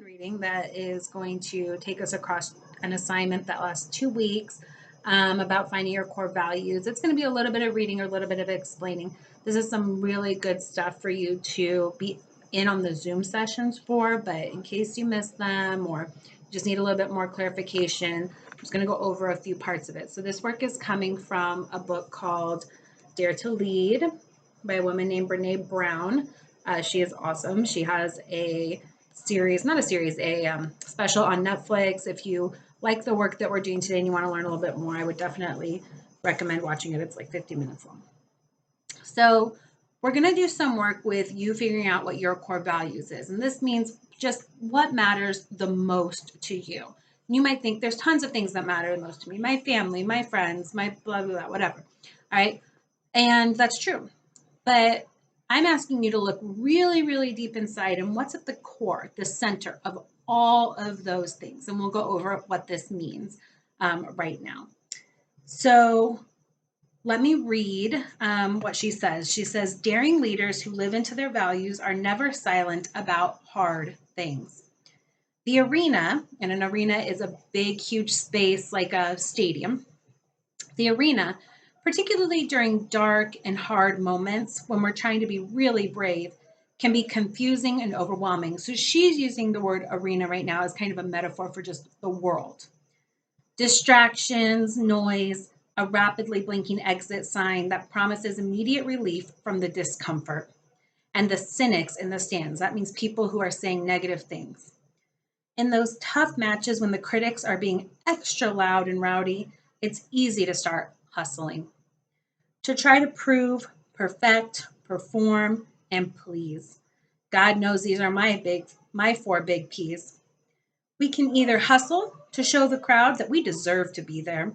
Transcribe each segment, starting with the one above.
reading that is going to take us across an assignment that lasts 2 weeks about finding your core values. It's going to be a little bit of reading or a little bit of explaining. This is some really good stuff for you to be in on the Zoom sessions for, but in case you missed them or just need a little bit more clarification, I'm just going to go over a few parts of it. So this work is coming from a book called Dare to Lead by a woman named Brene Brown. She is awesome. She has a special on Netflix. If you like the work that we're doing today and you want to learn a little bit more, I would definitely recommend watching it. It's like 50 minutes long. So we're going to do some work with you figuring out what your core values is. And this means just what matters the most to you. You might think there's tons of things that matter the most to me, my family, my friends, my blah, blah, blah, whatever. All right. And that's true. But I'm asking you to look really, really deep inside and what's at the core, the center of all of those things. And we'll go over what this means right now. So let me read what she says. She says, daring leaders who live into their values are never silent about hard things. The arena, and an arena is a big, huge space like a stadium. The arena, particularly during dark and hard moments when we're trying to be really brave, can be confusing and overwhelming. So she's using the word arena right now as kind of a metaphor for just the world. Distractions, noise, a rapidly blinking exit sign that promises immediate relief from the discomfort. And the cynics in the stands, that means people who are saying negative things. In those tough matches when the critics are being extra loud and rowdy, it's easy to start hustling. To try to prove, perfect, perform, and please. God knows these are my 4 big P's. We can either hustle to show the crowd that we deserve to be there,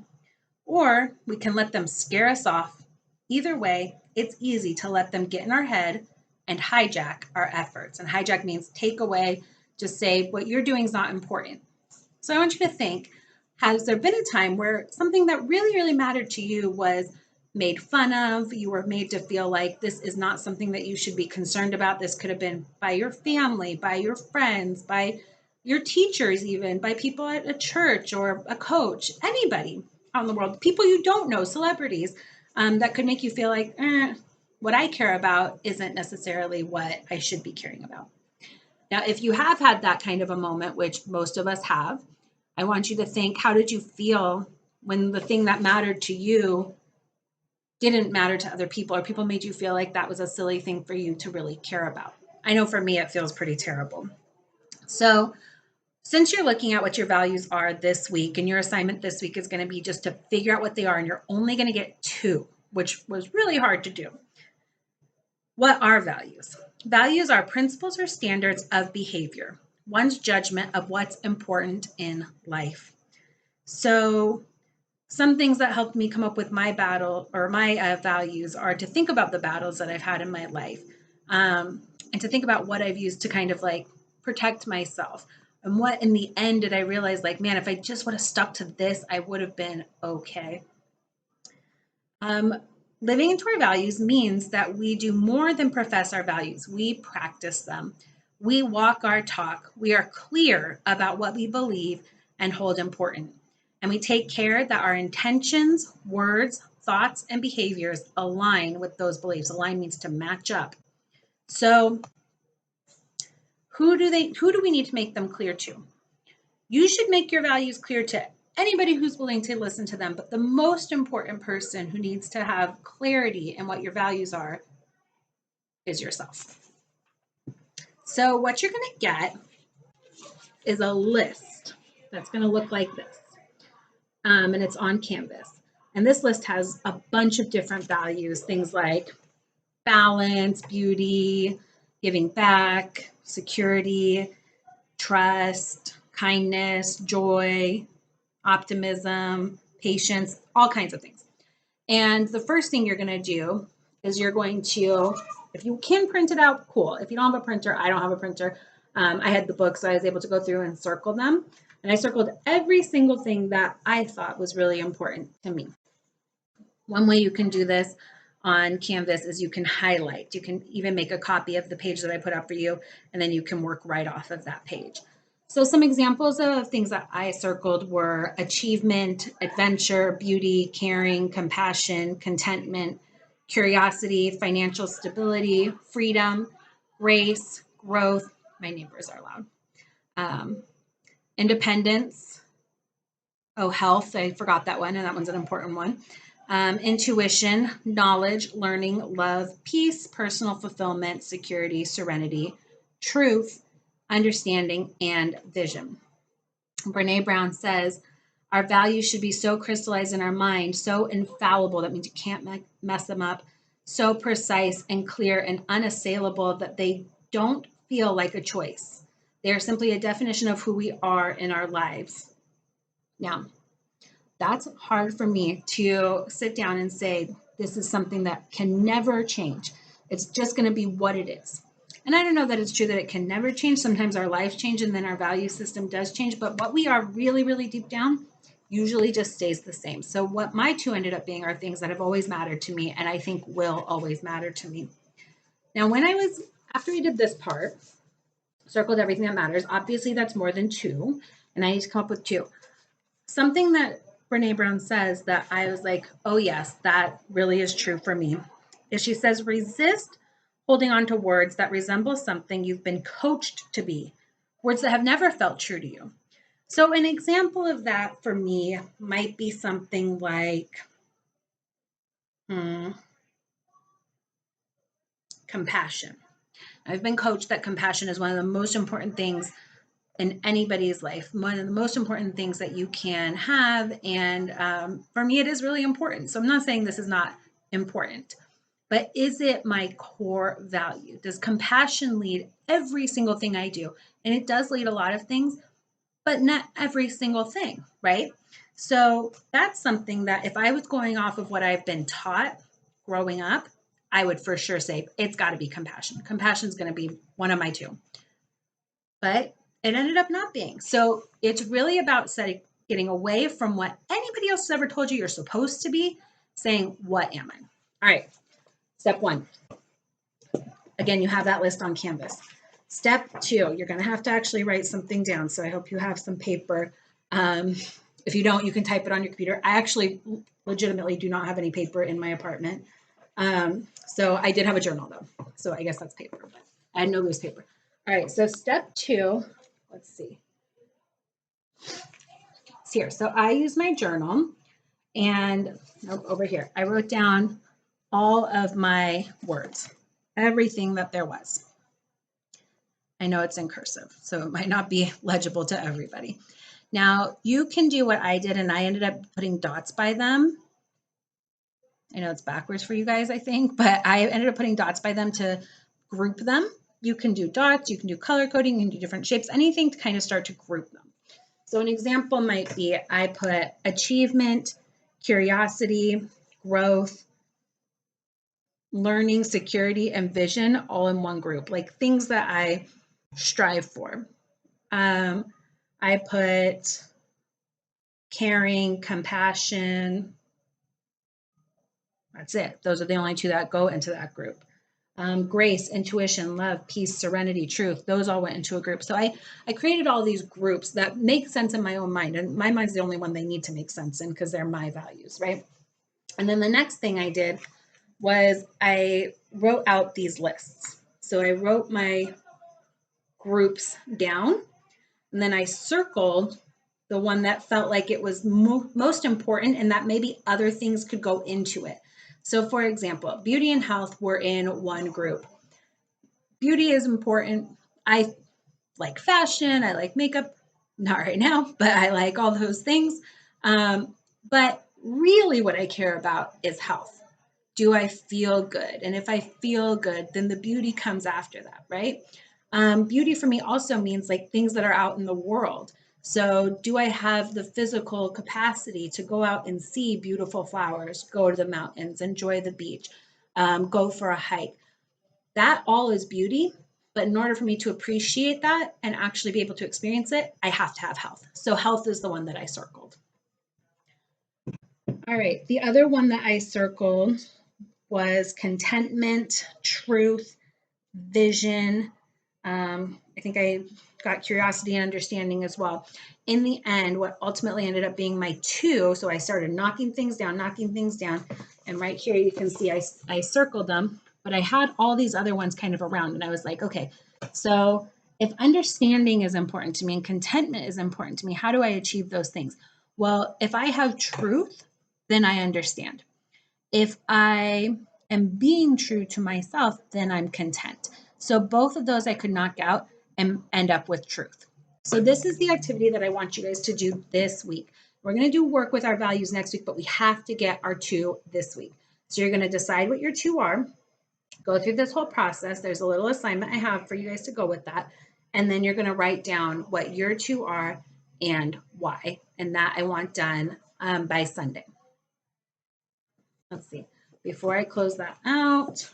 or we can let them scare us off. Either way, it's easy to let them get in our head and hijack our efforts. And hijack means take away, just say what you're doing is not important. So I want you to think, has there been a time where something that really, really mattered to you was made fun of? You were made to feel like this is not something that you should be concerned about. This could have been by your family, by your friends, by your teachers, even by people at a church or a coach, anybody out in the world, people you don't know, celebrities, that could make you feel like what I care about isn't necessarily what I should be caring about. Now, if you have had that kind of a moment, which most of us have, I want you to think, how did you feel when the thing that mattered to you didn't matter to other people, or people made you feel like that was a silly thing for you to really care about? I know for me, it feels pretty terrible. So since you're looking at what your values are this week, and your assignment this week is going to be just to figure out what they are, and you're only going to get 2, which was really hard to do. What are values? Values are principles or standards of behavior, one's judgment of what's important in life. So some things that helped me come up with my values are to think about the battles that I've had in my life, and to think about what I've used to kind of like protect myself. And what in the end did I realize, like, man, if I just would have stuck to this, I would have been okay. Living into our values means that we do more than profess our values. We practice them. We walk our talk. We are clear about what we believe and hold important. And we take care that our intentions, words, thoughts, and behaviors align with those beliefs. Align means to match up. So who do we need to make them clear to? You should make your values clear to anybody who's willing to listen to them. But the most important person who needs to have clarity in what your values are is yourself. So what you're going to get is a list that's going to look like this. And it's on Canvas. And this list has a bunch of different values, things like balance, beauty, giving back, security, trust, kindness, joy, optimism, patience, all kinds of things. And the first thing you're going to do is you're going to, if you can print it out, cool. If you don't have a printer, I don't have a printer. I had the book, so I was able to go through and circle them. And I circled every single thing that I thought was really important to me. One way you can do this on Canvas is you can highlight. You can even make a copy of the page that I put up for you, and then you can work right off of that page. So some examples of things that I circled were achievement, adventure, beauty, caring, compassion, contentment, curiosity, financial stability, freedom, grace, growth. My neighbors are loud. Um, Independence. Oh, health. I forgot that one, and that one's an important one. Intuition, knowledge, learning, love, peace, personal fulfillment, security, serenity, truth, understanding, and vision. Brene Brown says, our values should be so crystallized in our mind, so infallible, that means you can't mess them up, so precise and clear and unassailable that they don't feel like a choice. They are simply a definition of who we are in our lives. Now, that's hard for me to sit down and say, this is something that can never change. It's just going to be what it is. And I don't know that it's true that it can never change. Sometimes our lives change and then our value system does change. But what we are really, really deep down usually just stays the same. So what my two ended up being are things that have always mattered to me and I think will always matter to me. Now, after we did this part, circled everything that matters, obviously that's more than two. And I need to come up with two. Something that Brene Brown says that I was like, oh, yes, that really is true for me, is she says, resist holding on to words that resemble something you've been coached to be, words that have never felt true to you. So an example of that for me might be something like compassion. I've been coached that compassion is one of the most important things in anybody's life, one of the most important things that you can have. And for me, it is really important. So I'm not saying this is not important, but is it my core value? Does compassion lead every single thing I do? And it does lead a lot of things, but not every single thing, right? So that's something that if I was going off of what I've been taught growing up, I would for sure say it's got to be compassion. Compassion is going to be one of my two. But it ended up not being. So it's really about getting away from what anybody else has ever told you you're supposed to be, saying, what am I? All right. Step one. Again, you have that list on Canvas. Step two, you're going to have to actually write something down. So I hope you have some paper. If you don't, you can type it on your computer. I actually legitimately do not have any paper in my apartment. So I did have a journal though. So I guess that's paper, but I had no loose paper. All right. So step two, let's see. It's here. So I use my journal and over here, I wrote down all of my words, everything that there was. I know it's in cursive, so it might not be legible to everybody. Now, you can do what I did, and I ended up putting dots by them. I know it's backwards for you guys, I think, but I ended up putting dots by them to group them. You can do dots, you can do color coding, you can do different shapes, anything to kind of start to group them. So an example might be I put achievement, curiosity, growth, learning, security, and vision all in one group, like things that I strive for. I put caring, compassion. That's it. Those are the only two that go into that group. Grace, intuition, love, peace, serenity, truth. Those all went into a group. So I created all these groups that make sense in my own mind. And my mind's the only one they need to make sense in because they're my values, right? And then the next thing I did was I wrote out these lists. So I wrote my groups down and then I circled the one that felt like it was most important and that maybe other things could go into it. So for example, beauty and health were in one group. Beauty is important. I like fashion, I like makeup, not right now, but I like all those things. But really what I care about is health. Do I feel good? And if I feel good, then the beauty comes after that, right? Beauty for me also means like things that are out in the world. So do I have the physical capacity to go out and see beautiful flowers, go to the mountains, enjoy the beach, go for a hike? That all is beauty. But in order for me to appreciate that and actually be able to experience it, I have to have health. So health is the one that I circled. All right. The other one that I circled was contentment, truth, vision, I think I got curiosity and understanding as well. In the end, what ultimately ended up being my 2, so I started knocking things down, and right here you can see I circled them, but I had all these other ones kind of around, and I was like, okay, so if understanding is important to me and contentment is important to me, how do I achieve those things? Well, if I have truth, then I understand. If I am being true to myself, then I'm content. So both of those I could knock out and end up with truth. So this is the activity that I want you guys to do this week. We're going to do work with our values next week, but we have to get our 2 this week. So you're going to decide what your 2 are, go through this whole process. There's a little assignment I have for you guys to go with that. And then you're going to write down what your 2 are and why. And that I want done by Sunday. Let's see. Before I close that out,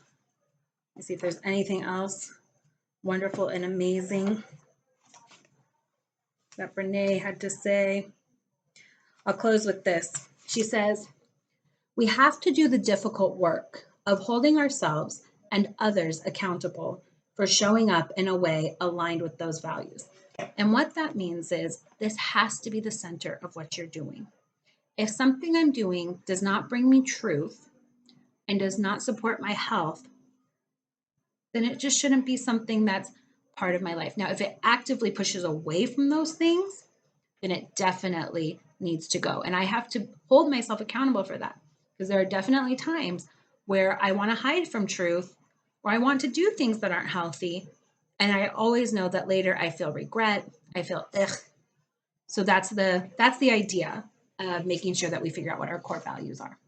let's see if there's anything else wonderful and amazing that Brene had to say. I'll close with this. She says, we have to do the difficult work of holding ourselves and others accountable for showing up in a way aligned with those values. And what that means is this has to be the center of what you're doing. If something I'm doing does not bring me truth and does not support my health, then it just shouldn't be something that's part of my life. Now, if it actively pushes away from those things, then it definitely needs to go. And I have to hold myself accountable for that because there are definitely times where I want to hide from truth or I want to do things that aren't healthy. And I always know that later I feel regret, I feel ugh. So that's the idea of making sure that we figure out what our core values are.